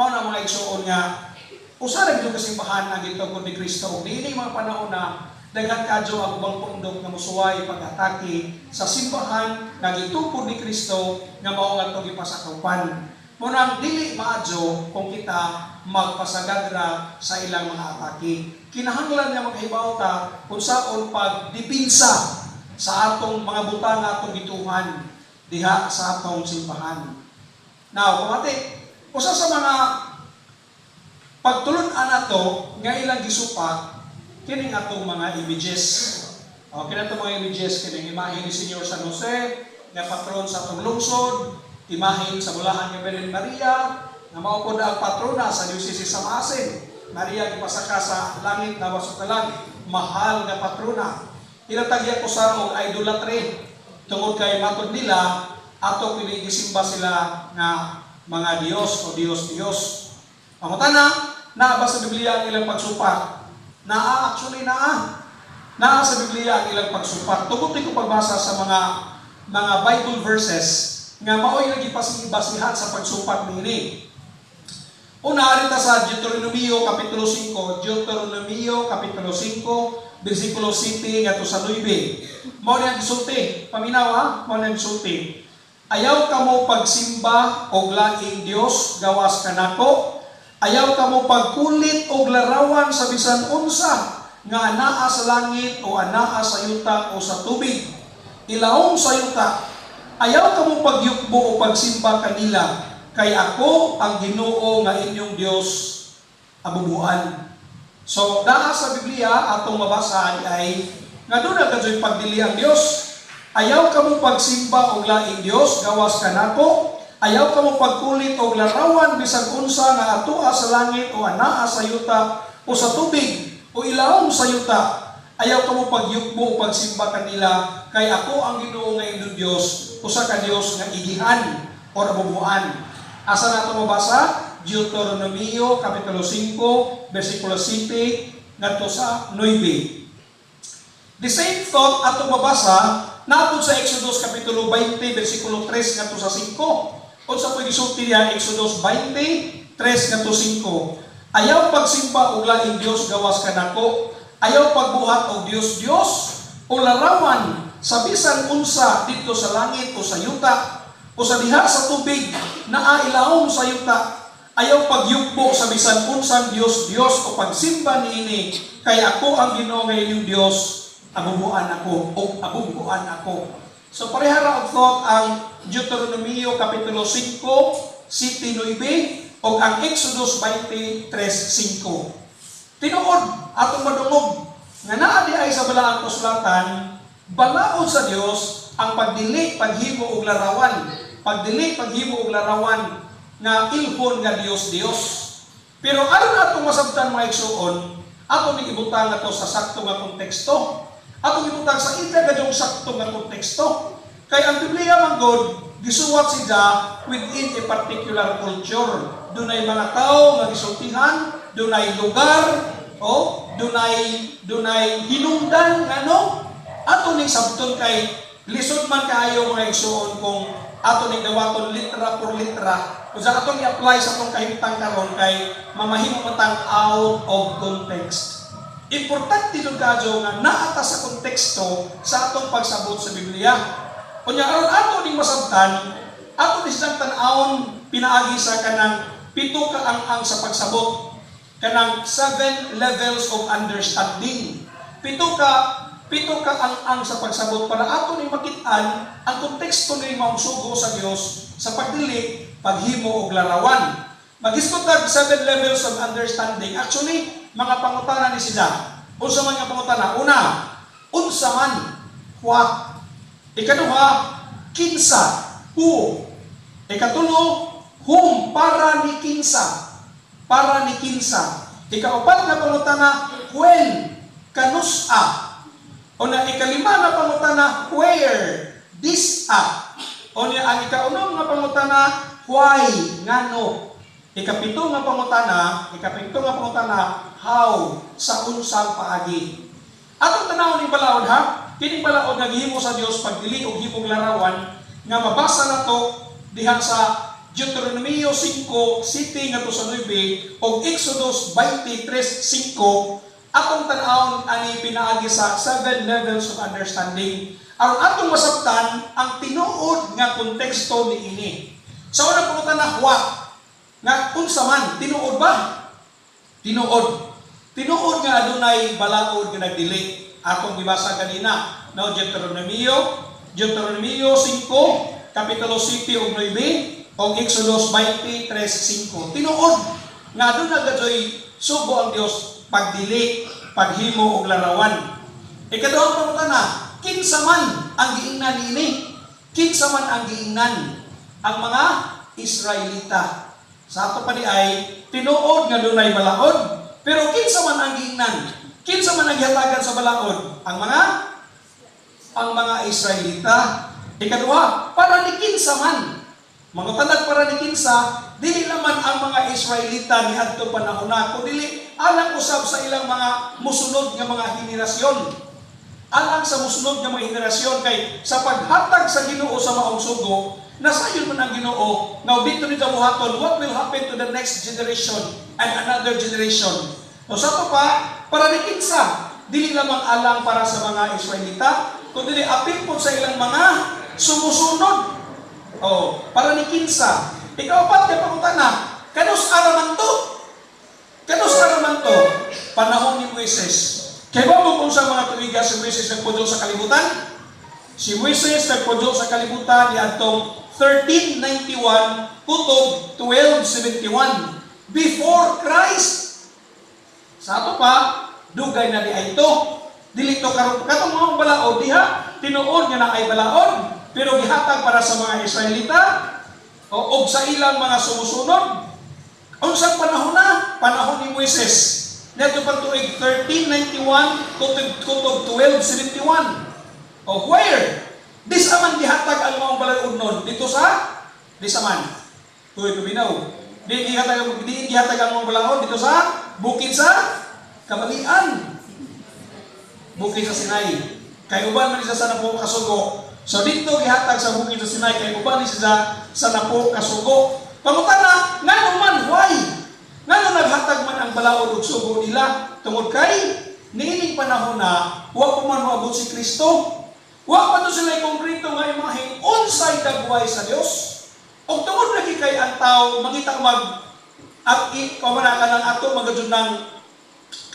mao na mga igsuon nga usa ra gyud kasimbahan ang gitugod ni Kristo. Diini mga panahon na daghan kadyo ang ubang pundok nga mosuway pag-atake sa simbahan nga gitugod ni Kristo nga mao nga itong ipasakapan. Munang dili maadyo kung kita magpasagadra sa ilang mga atake. Kinahanglan nga maghibaw ta kung saon pagdipinsa sa atong mga butang atong gituhan diha sa atong simbahan. Now, kumati, usa sa mga pagtulun-an nato nga ilang gisupak kining atong mga images. Kini atong mga images kining imahe ni Senyor San Jose nga patron sa atong lungsod, imahe sa Bulahan nga Virgen Maria nga mao pod ang patrona sa diocese sa Maasin. Maria gipasaka sa langit na wasutalan, mahal nga patrona. Tinatagya ko sa og idolatry tungod kay matod nila ato pinigisimba sila nga mga Dios o Dios. Pangutana, naa ba sa Biblia ang ilang pagsupak? Actually naa. Naa sa Biblia ang ilang pagsupak. Tugutin ko pagbasa sa mga Bible verses nga maoy lagi basihan sa pagsupak niini. Una, arita sa Deuteronomio Kapitulo 5, Deuteronomio Kapitulo 5, versikulo 7 ngadto sa 9. Mao niyang gisulti, paminaw mao niyang gisulti. Ayaw kamo pagsimba og laing Dios gawas kanako. Ayaw kamo pagkulit og larawan sa bisan unsa nga anaa sa langit o anaa sa yuta o sa tubig. Ilawom sa yuta. Ayaw kamo pagyukbo o pagsimba kanila. Kay ako ang Ginoo nga inyong Dios abubuan. So, naa sa Biblia atong mabasa ay nga doon na kadyo'y pagdili ang Dios. Ayaw kamo pagsimba og laing Dios gawas kanako. Ayaw kamo pagkulit og larawan bisan unsa nga atoa sa langit o anaa sa yuta o sa tubig o ilawom sa yuta. Ayaw kamo pagyukbo o pagsimba kanila. Kay ako ang Ginoo nga inyong Dios, usa ka Dios nga igihan o abubuan. Asa nato mabasa? Deuteronomio Kapitulo 5, versikulo 7 ngadto sa 9. The same thought ato mabasa naapod sa Exodus Kapitulo 20, versikulo 3 ngadto sa 5. Unsa po gisulti diha Exodus 20, 3 ngadto 5. Ayaw pagsimba og laing Dios gawas kanako. Ayaw pagbuhat og Dios o larawan sa bisan unsa dito sa langit o sa yuta o sa diha sa tubig na ilawom sa yuta. Ayaw pagyukbo sa bisan unsang Dios o pagsimba niini. Kay ako ang Ginoo nga inyong Dios, abubuan ako. So parehara og thought ang Deuteronomio Kapitulo 5, 7-9 o ang Exodus 20, 3-5. Tinuod atong madungog nga naa di ay sa balaang kasulatan, balaod sa Dios ang paghimo og larawan nga ilhon nga Dios. Pero aron atong masabtan mga igsuon, atong ibutang ato sa sakto nga konteksto. Atong ibutang sa ida gadyong sakto nga konteksto. Kay ang Biblia man God gisuwat siya within a particular culture. Dunay mga tao nga gisultihan, dunay lugar, dunay hinungdan ngano. Ato ning sabton kay lisod man kaayo mga igsuon kung ato ning dawaton litra por litra. Kung sa atong i-apply sa atong kahimtang karon kay mamahimo matang out of context. Importante jud kadyo nga naata sa konteksto sa atong pagsabot sa Biblia. Kunya aron ato ning masabtan, ato ni silang tan-awon pinaagi sa kanang 7 kaang sa pagsabot, kanang 7 levels of understanding. 7 kaang sa pagsabot para ato ni makit-an ang konteksto ni maungsugo sa Dios sa pagdili, paghimo og larawan. Mag-isgot tag 7 levels of understanding. Actually, mga pangutana ni sila. Unsa man nga pangutana? Una, unsa man? What? Ikaduha, kinsa? Who? Ikatulo, whom? Para ni kinsa? Ikaupat na pangutana, when? Kanusa? O na ikalima na pangutana, where? This-a? O niya ang ikaunom nga pangutana, why? Ngano? Ikapito nga pangutana, how? Sa unsang paagi. Atong tanaw ni balaod ha, kini balaod nga gihimo sa Dios pagdili og himong larawan nga mabasa nato diha sa Deuteronomio 5, 7 nga to sa 9, o Exodus 23:5, atong tan-awon ani pinaagi sa 7 levels of understanding. Aron atong masabtan ang tinuod nga konteksto niini. Sa unang pangutan na nga unsa man tinuod ba? Tinuod. Tinuod nga adunay balaod nga nagdili. Atong gibasa kanina, no, Deuteronomio 5, kapitulo 7 ug 9, o Exodus 23:5. Tinuod nga aduna gadyoy sugo ang Dios pagdili, paghimo og larawan. Ikaduhang pangutana, kinsa man ang giingnan niini? Kinsa man ang giingnan? Ang mga Israelita. Sa ato pa di ay tinuod nga dunay balaod, pero kinsa man ang giingnan? Kinsa man ang gihatagan sa balaod? Ang mga Israelita. Ikaduha, para ni kinsa man. Mga tanag para ni kinsa, dili naman ang mga Israelita ni adto panahon na, kundi alang usab sa ilang mga musunod nga mga henerasyon. Alang sa musunod nga mga henerasyon kay sa paghatag sa Ginoo sa maong sugo, nasayon man ang Ginoo nga dito ni buhaton what will happen to the next generation and another generation. So sa to pa, para ni kinsa, dili lamang alang para sa mga Israelita, kundi apil po sa ilang mga sumusunod. Oh, para ni kinsa. Ikaw pa kay pangutana, kanus araman to? Kanus araman to? Panahon ni Moises. Kaya ba mo kung sa mga tuwiga si Moises nagpudyo sa kalibutan? Si Moises nagpudyo sa kalibutan ni atong 1391 kutob 1271 before Christ. Sa ato pa, dugay na di ay ito. Dili to karon katong mga balaod diha, tinuod nga na ay balaod, pero gihatag para sa mga Israelita o sa ilang mga sumusunod. Unsang panahon na? Panahon ni Moises. Neto pang tuig 1391 kutob 1271. O where? Di sa man gihatag ang mga balaod nun dito sa man. Tuig binaw. Di gihatag ang mga balaod dito sa bukid sa Kabalian. Bukid sa Sinai. Kay uban man sa napo kasugo. So dito gihatag sa bukid sa Sinai kay uban ni sa napo kasugo. Pangutana, ngano man why? Ngano naghatag man ang balaod ug sugo nila tungod kay niining panahon na wa pa man moabot si Kristo. Wa pa to sila konkreto nga imahe unsay dagway sa Dios. Og tungod lagi kay ang tao mangita mag at pamanakan ng ato magajud ng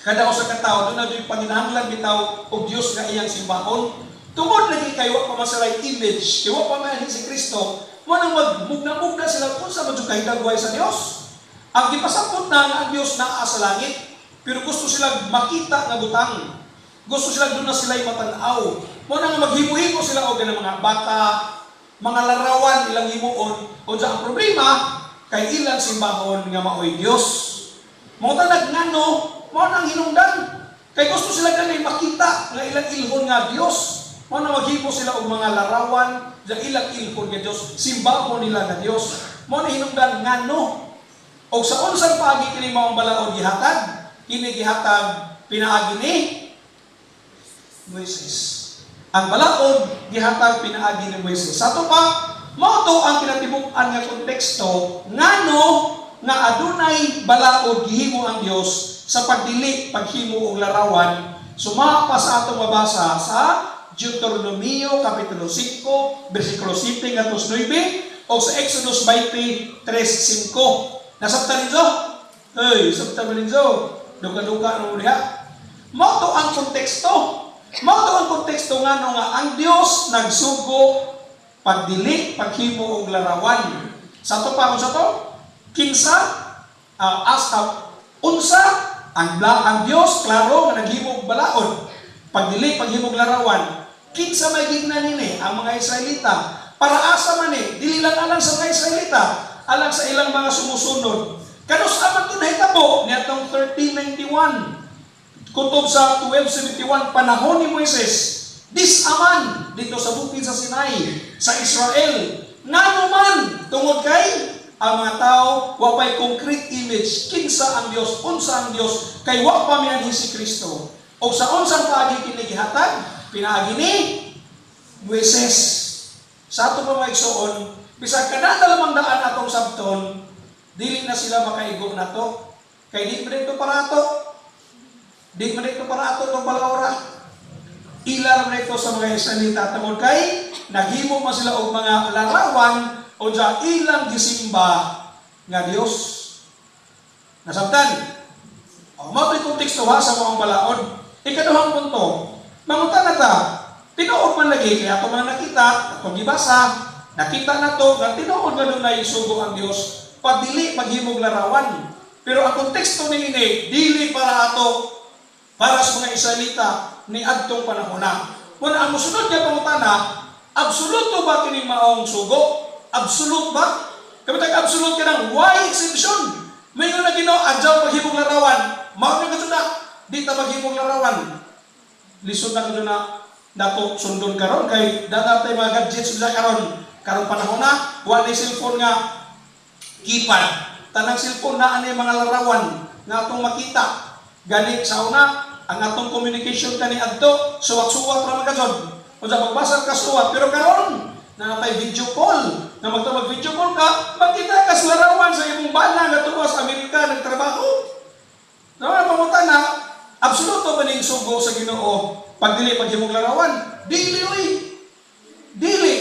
kada usa ka tawo doon na do'y panginahanglan bitaw og Dios nga iyang simbahon. Tungod lagi kay wa pa masalay image, kay wa pa man si Kristo, mo nang magmugna-mugna sila kung sa madyo kay dagway sa Dios. Ang gipasabot na nga ang Dios naa sa langit, pero gusto sila makita nga butang. Gusto sila doon na sila'y matanaw. Mo nang maghimo-himo sila og mga bata, mga larawan ilang himuon. Unsa ang problema kay ilang simbahon nga maoy Dios. Mo tanag ngano, mo nang hinungdan. Kay gusto sila ganay makita nga ilang ilhon nga Dios. Mo nang maghimo sila og mga larawan sa ilang ilhon nga Dios, simbahon nila nga Dios. Mo na hinungdan ngano. Og sa unsang paagi kini maong balaod gihatag, kini gihatag pinaagi ni Moises. Ang balaod gihatag pinaagi ni Moises. Sa to pa, mao to ang kinatibuk-an nga konteksto ngano nga adunay balaod gihimo ang Dios sa pagdili, paghimo og larawan. Sumapa sa atong mabasa sa Deuteronomio kapitulo 5 bersikulo 7 ngadto 9 o sa Exodus 23:5. Nasabtan ninyo? Sabtan ninyo. Duka-duka no diha. Mao to ang konteksto. Mao to ang konteksto ngano nga ang Dios nagsugo pagdili, paghimo og larawan. Sa to pa unsa to? Kinsa unsa ang Dios klaro nga naghimo og balaod. Pagdili, paghimo og larawan. Kinsa may gignan nini ang mga Israelita? Para asa man ni? Dili lang alang sa mga Israelita, alang sa ilang mga sumusunod. Kanus aman to nahitabo niadtong 1391 kutob sa 1271 panahon ni Moises. Disaman dito sa bukid sa Sinai sa Israel. Ngano man tungod kay ang mga tao wa pay concrete image kinsa ang Dios, unsa ang Dios kay wa pa mianhi si Kristo. O sa unsang paagi kini gihatag pinaagi ni Moises. Sa ato pa maigsuon Bisag kada lamang daan atong sabton, dili na sila makaigo na to. Kay di man dito para ato. Di man dito para ato itong balawra. Ilar na ito sa mga Israelita. Tungod kay, naghimo man sila og mga larawan o dya ilang gisimba nga Dios. Nasabtan? O, mato'y konteksto ha sa mga balaod. Ikaduhang punto, mangutan na ta, tinuod man lagi, kaya ito mga nakita, itong gibasa, nakita na to, nga tinuod nga doon na isugo ang Dios, pagdili, paghimog larawan. Pero ang konteksto ni ini, dili para ato, para sa mga Israelita, ni adtong panahon na. Kung ang musunod niya pangutana, absoluto ba kining maong sugo? Absolute ba? Kapag absolute ka ng why exception? May nga na Ginoo, adyaw paghimog larawan. Mao na ka na, di ta paghimog larawan. Lisod na ka na, dato sundon karon kay datatay mga gadgets sa karon panahon na, wala cellphone nga keypad. Tanang cellphone na ani mga larawan nga atong makita. Gani sa una, ang atong communication kani adto, suwat-suwat ra man kadto. Unsa magbasa ka suwat, pero karon natay video call. Na magtawag video call ka, makita ka sa larawan sa imong bana nga tuwa sa Amerika nagtrabaho. Naman pamunta na, absoluto ba ning sugo sa Ginoo pagdili paghimog larawan? Dili oy. Dili.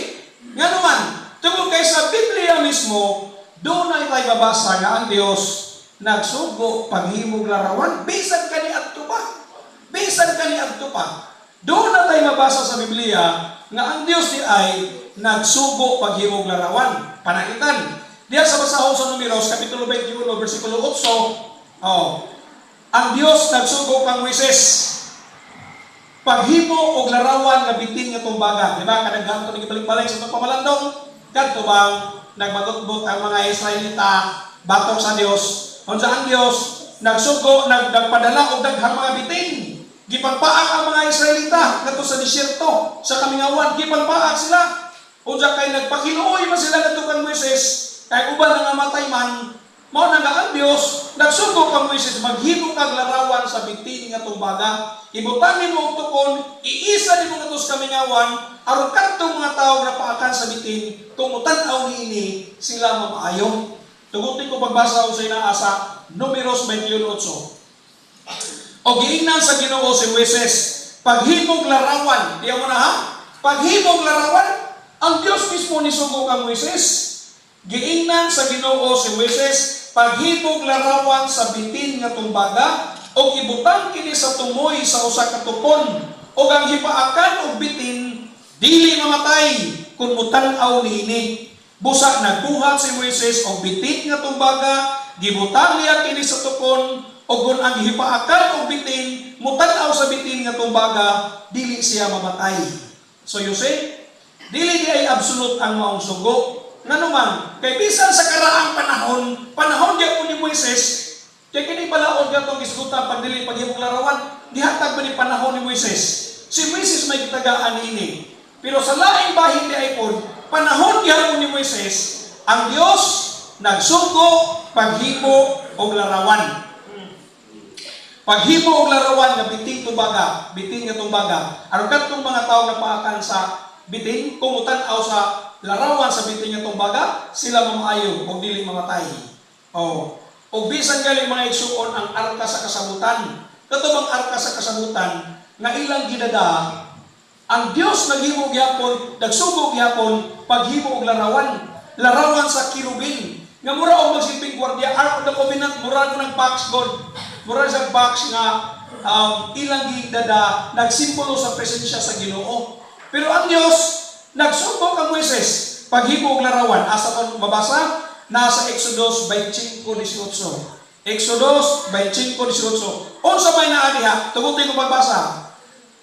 Nga naman, tungod kay sa Biblia mismo, doon ay tayo babasa nga ang Dios nagsugo paghimog larawan. Bisan kani adto pa. Bisan kani adto pa. Doon na tayo mabasa sa Biblia nga ang Dios di ay nagsugo paghimog larawan. Panakitan. Diya sa basahon sa Numeros, Kapitulo 21, versikulo 8, ang Dios nagsugo kang Moises paghimo og larawan nga bitin nga tumbaga. Di ba? Kadaghan ito nagibalik-balik sa itong pamalandong. Kadto bang nagmagot-bot ang mga Israelita batok sa Dios. Unsa ang Dios nagsugo, nagpadala og daghang mga bitin. Gipagpaak ang mga Israelita ngadto sa disyerto, sa kamingawan, gipagpaak sila. Unsa kay nagpakiluoy man sila ngadto kang Moises, kay uban nga namatay man, mao na nga ang Dios nagsugo kang Moises maghimo kag larawan sa bitin nga tumbaga. Ibutangin mo og tukon, iisa nimo ngadto sa kamingawan, aron kadtong mga tawo nga paakan sa bitin, tumutan-aw niini sila mamaayo. Tugutin ko pagbasa sa inaasa, Numeros 21:8. O giingnan sa Ginoo si Moises, paghimog larawan, diyan mo na ha? Paghimog larawan, ang Diyos mismo ni sugo kang Moises. Giingnan sa Ginoo si Moises, paghimog larawan sa bitin nga tumbaga, o ibutang kini sa tumoy sa usa ka tukon, o ang hipaakan og bitin, dili mamatay, kun mutan-aw niini. Busa nagbuhat si Moises og bitin nga tumbaga, gibutang niya kini sa tukon, o kung ang hipaakan o bitin, mutan-aw sa bitin nga tumbaga, dili siya mamatay. So you see, dili di ay absolute ang maong sugo. Nga naman, kay bisan sa karaang panahon diya po ni Moises, kaya kini balaod ka itong isgutan pagdili paghimog larawan, dihatag ba ni panahon ni Moises? Si Moises may kitagaan ini. Pero sa laing bahin di ay po, panahon diya po ni Moises, ang Diyos nagsugo paghimo og larawan. Paghimo og larawan nga bitin nga tumbaga. Aron kadtong mga tawo nga paakan sa bitin, kumutan-aw sa larawan sa bitin nga tumbaga, sila mamaayo og dili mamatay. Og bisan galing mga igsuon ang arka sa kasabutan. Katubang arka sa kasabutan nga ilang gidada, ang Dios naghimo gyapon, nagsugo gyapon paghimo og larawan sa kirubin. Nga mura og magsilbing gwardiya, Ark of the Covenant, mura ng box God. Mura sa box nga ilang gidada nagsimbolo sa presensya sa Ginoo. Pero ang Dios nagsugo kang Moises paghimo og larawan. Asa kon mabasa? Nasa Exodus 25:18. Exodus 25:18. Unsa may naa diha? Tugutin ko pagbasa.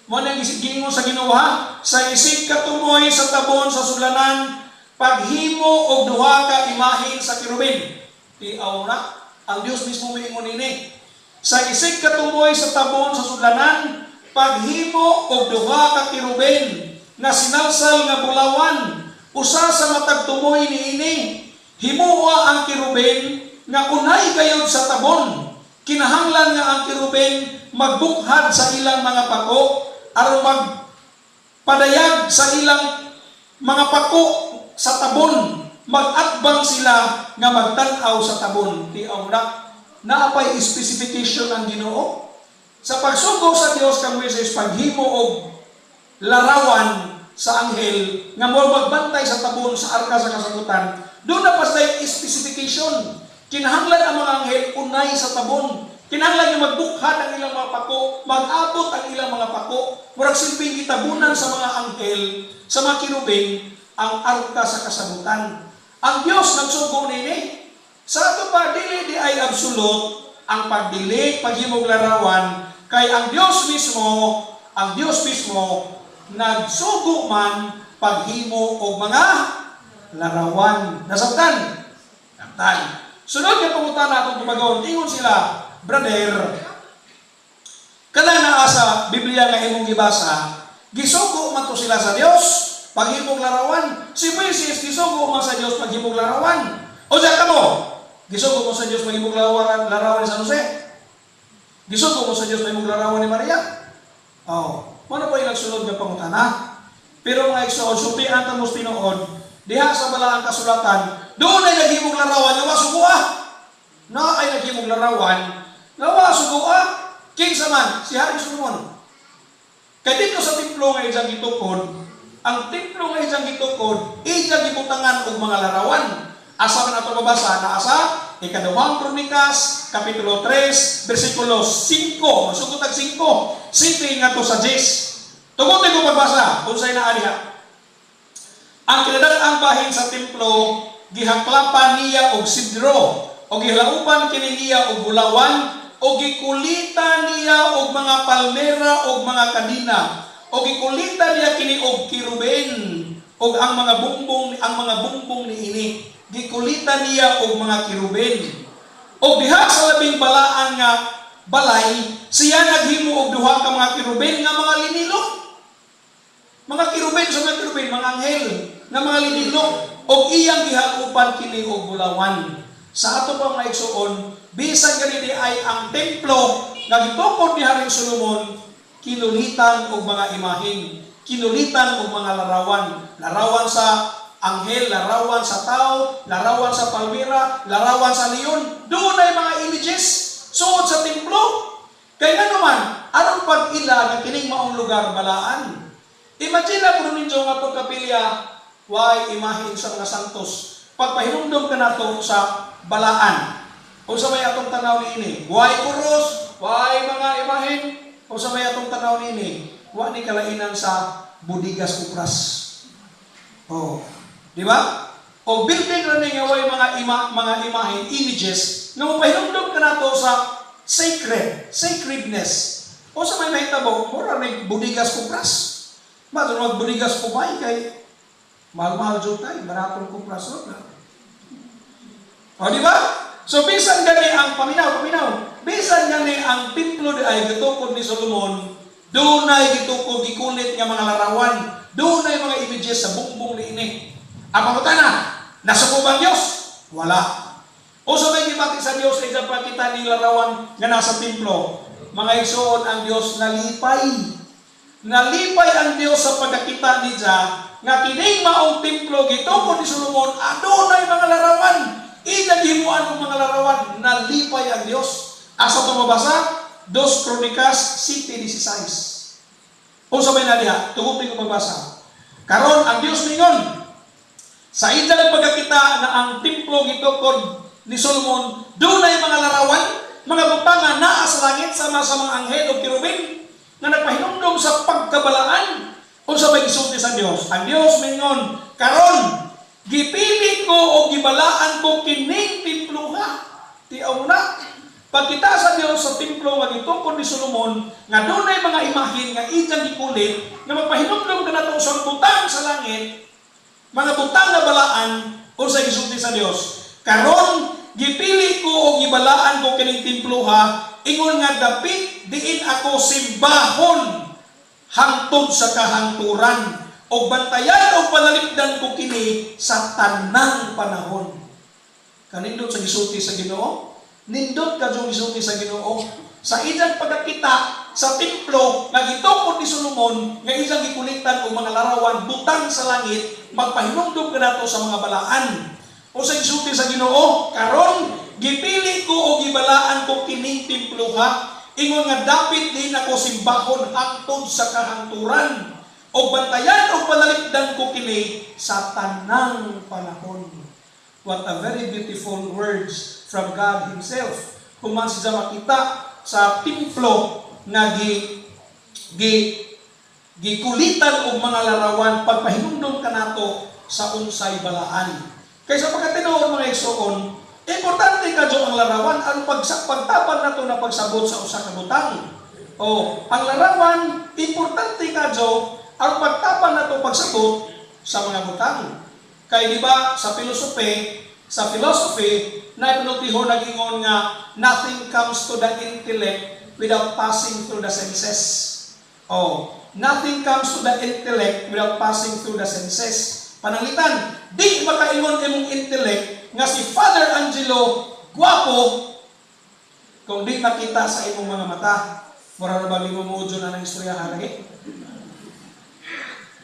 Mo nang gisiging mo sa Ginoo ha? Sa isig katumoy sa tabon sa sudlanan, paghimo og duha ka imahen sa kirubin. Tiaw na ang Dios mismo moingon ini. Sa isig katumoy sa tabon sa sudlanan, paghimo og duha ka kirubin na sinalsal nga bulawan, usa sa matag tumoy niini. Himuwa ang kirubin nga unay gayud sa tabon. Kinahanglan nga ang kirubin magbukhad sa ilang mga pako aron magpadayag sa ilang mga pako sa tabon. mag-atbang sila nga magtan-aw sa tabon. Tiaw na, naapay specification ang Ginoo. Sa pagsugo sa Dios kang Moises, paghimo og larawan sa anghel nga mo magbantay sa tabon sa arka sa kasagutan, doon na pasay specification. Kinahanglan ang mga anghel unay sa tabon. Kinahanglan nga magbukhad ang ilang mga pako, mag-abot ang ilang mga pako, murag silbing gitabunan sa mga anghel, sa mga kirubing, ang arka sa kasagutan. Ang Dios nagsugo nini. Sa ato pa, dili di ay absolute ang pagdili, paghimog larawan, kay ang Dios mismo, nagsugo man paghimo og mga larawan. Nasabtan? Nasabtan. Sunod nga pangutan natong tumagon, ingon sila, brother, kada naa sa Biblia nga imong gibasa, gisugo man to sila sa Dios paghimog larawan. Si Moises gisugo man sa Dios paghimog larawan. O diyan ka mo, gisugo mo sa Dios paghimog larawan ni San Jose? Gisugo mo sa Dios paghimog larawan ni Maria? Oh, ano pa yung nagsunod nga pangutana? Pero mga igsoon, supian ta mo tinuod, diha sa balaang kasulatan, doon ay naghimog larawan, nga wasugua. Na ay naghimog larawan, nga wasugua. Kinsa man, si Hari Solomon. Kaya dito sa templo nga ijang gitukod, ang templo nga ijang gitukod, ijang gibutangan og mga larawan. Asa man ato mabasa, naasa, Ikaduhang Kronikas, Kapitulo 3, versikulo 5, masugod ang 5, sipi nga to sa 10. Tugutin ko pagbasa, unsay na ariha. Ang kinadak-ang bahin sa templo, gihaklapan niya og sidro, o gihlaupan kini niya og bulawan, o gikulitan niya og mga palmera og mga kadina, o gikulitan niya kini og kiruben, og ang mga bumbong ni ini. Gikulitan niya og mga kiruben. Og diha sa labing balaan nga balay, siya naghimo og duha ka mga kiruben nga mga linilok. Mga kiruben sa mga kiruben, mga anghel nga mga linilok, og iyang gihakupan kini og bulawan. Sa ato pang naigsuon, bisan ganito ay ang templo nga gitukod ni Haring Solomon, kinulitan og mga imahen, kinulitan og mga larawan, larawan sa anghel, larawan sa tao, larawan sa palmira, larawan sa leon. Doon ay mga images suod sa templo. Kaya naman, anong pag-ila nga kining maong lugar balaan? Imagine na po ninyo nga pagkapilya, why imahin sa mga santos. Pagpahinumdom ka na to sa balaan. O sa may atong tanaw ni ini, why kuros, why mga imahin, o sa may atong tanaw ni ini, why ni kalainan sa budigas kupras. Oh. Di ba? O building na nga way mga imahen, images, nga mapahinumdum ka na to sa sacredness. O sa may mahitabo, mura na budigas kupras. Bato na magbudigas kumay kay mahal-mahal dyan tayo, baratong kupras. O di ba? So bisan gani ang paminaw, bisan gani ang templo di ay gitukod ni Solomon, doon ay gitukod, gikulit nga mga larawan, doon ay mga images sa bumbong ni ini. Ang pangutana, nasa po bang Diyos? Wala. O sa may gipati sa Diyos, ay kita ni larawan nga nasa templo. Mga igsoon, ang Diyos nalipay. Nalipay ang Diyos sa pagkakita ni Jah, nga kining maong templo, gitukod ni Solomon, adunay mga larawan. Inagimuan ng mga larawan, nalipay ang Diyos. Asa ito mabasa? 2 Kronikas 7:16. O sa may naliha, tugutin ko magbasa. Karon ang Diyos ningon, sa ilang pagkakita na ang templo gitukod ni Solomon, doon ay mga larawan, mga butangan naa sa langit sama sa mga anghel o kirubin na nagpahinumdum sa pagkabalaan o sa may gisulti sa Diyos. Ang Diyos mingon, karon gipili ko o gibalaan ko kining templo ha. Tiaw na. Pagkita sa Diyos sa templo nga gitukod ni Solomon, nga doon ay mga imahin nga iyang gikulit, nga magpahinumdum ka na ito sa butang sa langit, mga butang na balaan o sa gisulti sa Dios. Karon gipili ko o gibalaan ko kining templo ha, ingon nga dapit diin ako simbahon hangtod sa kahangturan o bantayan o panalipdan ko kini sa tanang panahon. Kanindot sa gisulti sa Ginoo, nindot ka yung gisulti sa Ginoo. Sa iyang pagkakita sa templo nga gitukod ni Solomon, nga iyang gikulitan o mga larawan butang sa langit, magpahinumdum ka nato sa mga balaan. O sa isulti sa Ginoo, karon gipili ko o gibalaan ko kining templo ha. Ingon nga dapit din ako simbahon hangtod sa kahanturan. O bantayan o panalikdan ko kini sa tanang panahon. What a very beautiful words from God Himself. Kung man siya makita sa templo nga gikulitan og mga larawan pagpahinumdom kanato sa unsay balaan. Kaysa pagkatinood mga igsoon, importante kadyo ang larawan ang pagtapan nato na pagsabot sa usa ka butang. O ang larawan importante kadyo ang pagtapan nato pagsabot sa mga butang. Kay di ba sa philosophy na pinultiho nagingon nga nothing comes to the intellect without passing through the senses. Nothing comes to the intellect without passing through the senses. Pananglitan, di makaingon imong intellect nga si Father Angelo guwapo kung di makita sa imong mga mata. Mura na ba limo mo udyo na ng istorya halagi?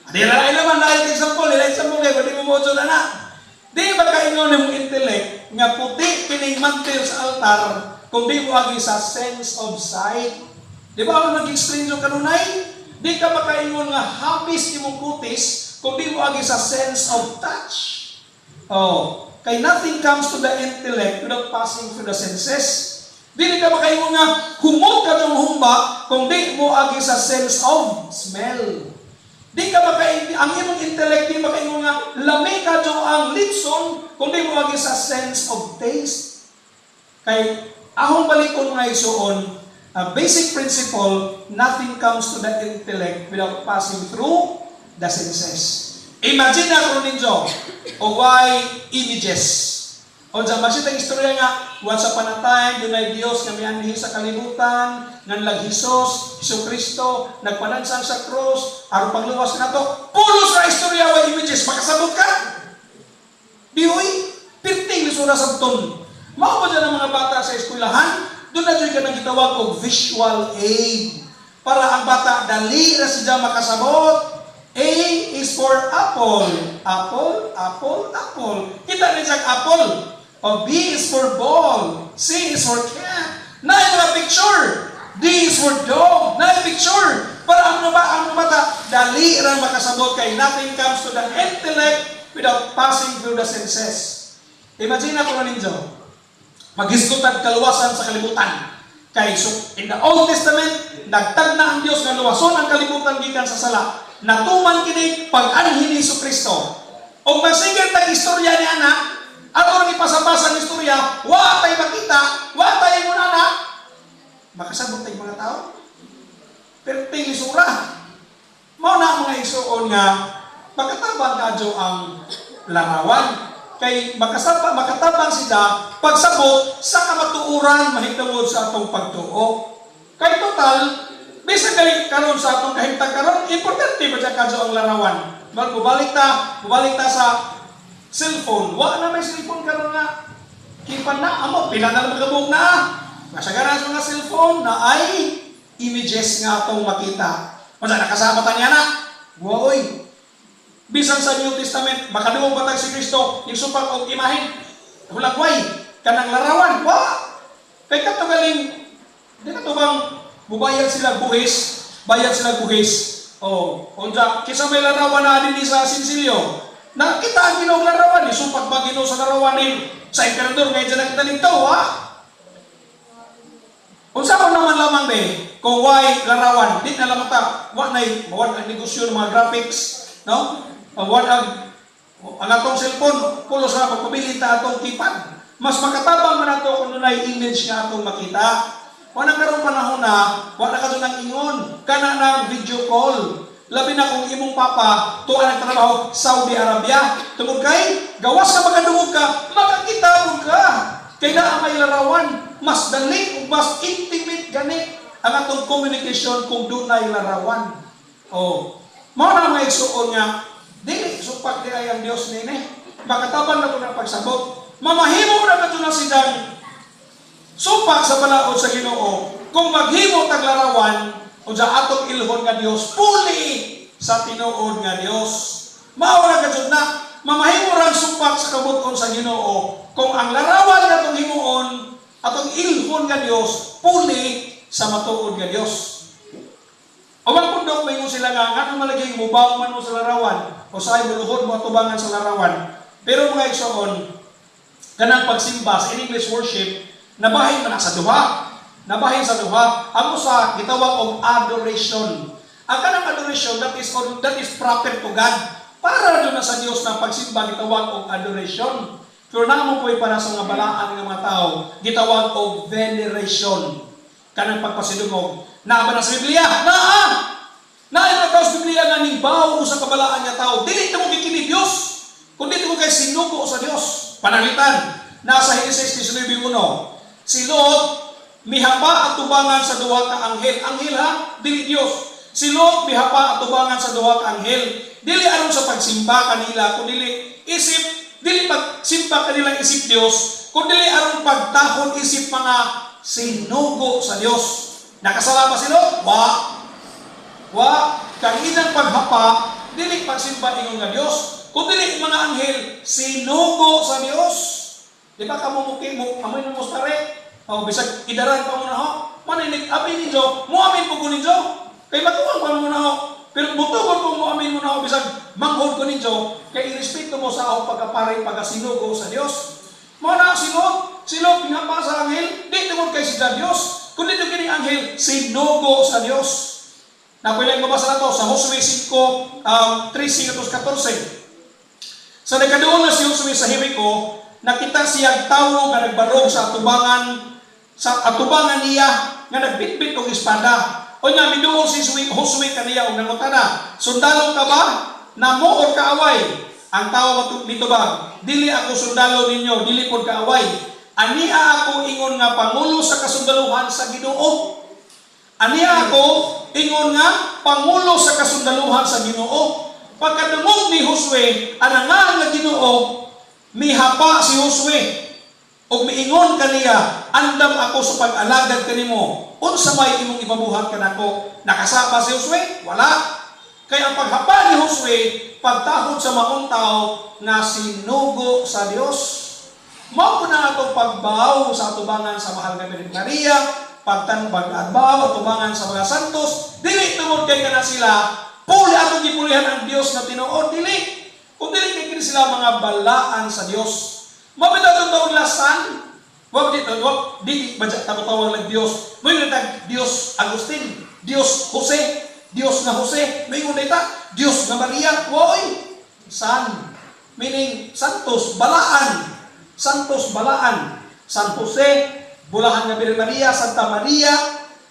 Di na naman na example kay di mo udyo na. Di makaingon imong intellect nga puti kining mantel sa altar kung di mo agi sa sense of sight. Di ba ako nag-explain yung kanunay? Di ka makaingon nga hapis imong kutis kung di mo agi sa sense of touch. Kay nothing comes to the intellect without passing through the senses. Di ka makaingon nga humot ka ng humba kung di mo agi sa sense of smell. Di ka ang imong intellect di makaingon nga lami ka ang litson kung di mo agi sa sense of taste. Kay ahong balikon nga isuon, a basic principle, nothing comes to the intellect without passing through the senses. Imagine na kung ninyo, o why images. O dyan, masita ang istorya nga, once upon a time, doon ay Diyos na miyanhi sa kalibutan, nanlag Hesus, Kristo, nagpanansang sa cross, araw pagluwas na to, pulos na istorya wa images, makasabot ka? Di huy, pirting lisura sa buton. Mao ba dyan ang mga bata sa eskwelahan? Doon na dyan ka nang gitawag o visual aid. Para ang bata, dali na siya makasabot. A is for apple. Apple, apple, apple. Kita rin siyang apple. O B is for ball. C is for cat. Na yung picture. D is for dog. Na yung picture. Para ang bata, dali rin makasabot kay nothing comes to the intellect without passing through the senses. Imagine ako na ninyo. Maghisgutan kaluwasan sa kalibutan. Kay so, in the Old Testament, nagtag na ang Diyos nga luwason ang kalibutan gikan sa sala. Natuman kini pag-anhin ni Kristo. O magsigat ang istorya ni anak, ato nang ipasabasa ang istorya, wa tay makita, wa tay mo anak. Makasabot tay mga tao. Perting isura. Mao na mga igsuon nga pagkatabang kadyo ang larawan. Kay makatabang sila pagsabot sa kamatuuran mahitungod sa atong pagtuo. Kay total, bisa kay karon sa atong kahimtang karon, importante ba siya kadyo ang larawan? Bubalik ta sa cellphone. Wa na may cellphone karon nga. Kipan na, amo, pila na magabog na. Masagaran sa mga cellphone na ay images nga atong makita. Masa nakasama ta niya na? Woy. Bisan sa New Testament, makaduong batag si Kristo, yung supak o imahin, hulagway, kanang larawan, wa! Kay katagaling, di ka bang bubayad sila buhis, bayad sila buhis. Kisa may larawan na din sa Sinsilyo, nakita ang ginong larawan, supak ba ginoo sa larawan ni sa emperador, ngayon dyan nakita nito, ha? Kung saan naman lamang kung why larawan, di na lamang ta, wa na negosyo ng mga graphics, no? Ang atong cellphone, pulos na pagpabili ta atong keypad. Mas makatabang man ato kung nunay image nga atong makita. Wala karong panahon na, wala ka doon ng ingon. Kana ng video call. Labi na kung imong papa, tuwa nagtrabaho Saudi Arabia. Tungod kay, gawas ka makadungog ka, makakita mo ka. Kaya na may larawan, mas dali, mas intimate gani ang atong communication kung doon ay larawan. Mao na mga igsuon nga, dili, supak di ay ang Diyos nini. Makatabang na ko ng pagsabot. Mamahimo na ka na silang supak sa balaod sa Ginoo. Kung maghimo tag larawan, o sa atong ilhon nga Diyos, puli sa tinuod nga Diyos. Mao na ka na, mamahimo rang supak sa kabut-on sa Ginoo kung ang larawan nga itong himuon atong ilhon nga Dios puli sa matuod nga Dios. O magpundok may mo sila nga nga malaging mubaw man mo sa larawan o sa ay buluhod mo atubangan sa larawan. Pero mga igsoon, kanang pagsimba sa English worship nabahin man sa duha. Nabahin sa duha. Amo sa gitawag og adoration. Ang kanang adoration that is proper to God. Para doon na sa Dios na pagsimba gitawag og adoration. Pero namo po'y para sa mga balaan ng mga tao, gitawag og veneration. Kanang pagpasidungog. Naa ba na sa Biblia? Naa! Naa yung tao sa Biblia nga ning bawo sa kabalaan nga tao. Dili mo kikini Dios. Kung dito mo kay sinugo sa Dios. Pananglitan. Nasa Genesis 19:1. Si Lot mihapa at tubangan sa duha ka anghel. Anghel ha? Dili Dios. Si Lot mihapa at tubangan sa duha ka anghel. Dili aron sa pagsimba kanila, kung dili pagsimba kanila isip Dios, kung dili aron pagtahon isip mga sinugo sa Dios. Nakasala ba si Lot? Wa. Kang inang paghapa, dili pagsimba ingon nga Dios, kung dili mga anghel sinugo sa Dios. Di ba kamumuki mo, amoy ng mustare? O bisag idaran pa mo na ho. Maninig abi ninyo, muamin po ko ninyo. Kay matuwang pa mo na ho. Pero butugon po muamin mo na ho bisag manghod ko ninyo. Kay irespeto mo sa ako pagkaparay pagkasinugo sa Dios. Mo na silog pinapa sa anghel, di tungod kay sida Dios. Kundi ito kining anghel sinugo sa Dios. Nakulang mabasa na to sa Josue 5, 13-14. Sa nagkadoon na si Josue sa Jericho, nakita siyang tawo nga nagbarog sa atubangan niya nga nagbitbit og espada. O nga miduol si Josue kaniya og nangutana, sundalo ka ba? Namo or kaaway? Ang tawo mitubag, dili ako sundalo ninyo, dili pod kaaway. Ania ako ingon nga pangulo sa kasundaluhan sa Ginoo. Ania ako ingon nga pangulo sa kasundaluhan sa Ginoo. Pagkadungog ni Josue, anangan nga Ginoo, mihapa si Josue og miingon kaniya, andam ako sa pag-alagad kanimo. Unsa may imong ipabuhat kanako? Nakasaba si Josue? Wala. Kaya ang paghapa ni Josue, pagtahod sa maong tao nga sinugo sa Dios. Mao na atong pagbaw sa atubangan sa mahal nga Birhen Maria, pag-adbaw atubangan sa mga santos, dili tungod kay kana sila puli atong gipulihan ang Dios nga tinuod, dili. Kung dili kay kini sila mga balaan sa Dios. Mabitaw itong taong lasan, di tawag lang Diyos. May nagtag Diyos Agustin, Diyos Jose, Diyos na Jose. May ngunita, Diyos na Maria. Woy! San? Meaning, Santos, balaan. Santos, balaan. San Jose, bulahan nga Birhen Maria, Santa Maria,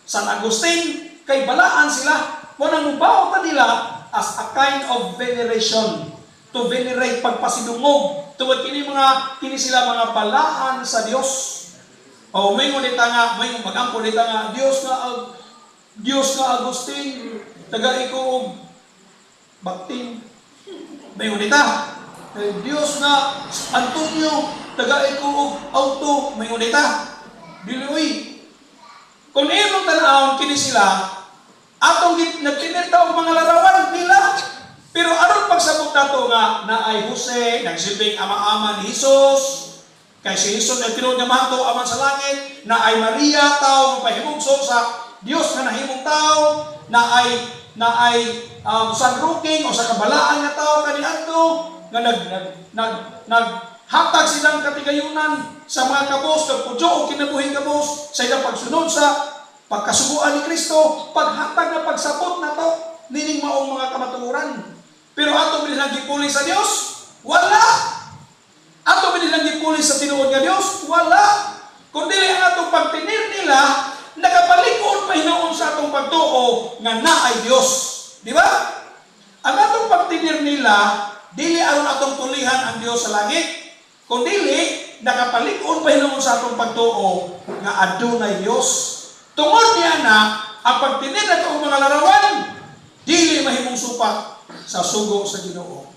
San Agustin. Kay balaan sila. Wanang mubaw pa nila as a kind of veneration. To venerate pagpasidungog. Tuwad kini sila mga balaan sa Dios. O may ngunita nga, may magampo nita nga, Dios nga Agustin, taga-iko og Bakting. May ngunita, Dios nga Antonio, taga-iko og Auto. May ngunita, diluwi. Kung imong tanawon kini sila, atong nagtinirta og mga larawan nila. Pero aron pagsabot nato nga na ay Jose, nagsilbing ama-ama ni Jesus, kay si Jesus ang tinuod nga mahto aman sa langit, na ay Maria tao pahimugso sa Dios nga nahimong tao, na ay San Roque o sa kabalaan nga tao kaniadto nga naghatag silang katigayunan sa mga kabos kag pudyo o kinabuhing kabos sa ilang pagsunod sa pagkasubuan ni Kristo, paghatag na pagsabot nato nining maong mga kamatuoran. Pero ato binilang gipuli sa Dios? Wala! Ato binilang gipuli sa tinuod nga Dios? Wala! Kung dili ang atong pagtinir nila, nakapalikod pa hinoon sa atong pagtuo nga naay Dios. Di ba? Ang atong pagtinir nila, dili aron atong tulihan ang Dios sa langit. Kung dili, nakapalikod pa hinoon sa atong pagtuo nga adunay Dios. Tungod niya na, ang pagtinir na itong mga larawan, dili mahimong supak sa sugo sa Ginoo.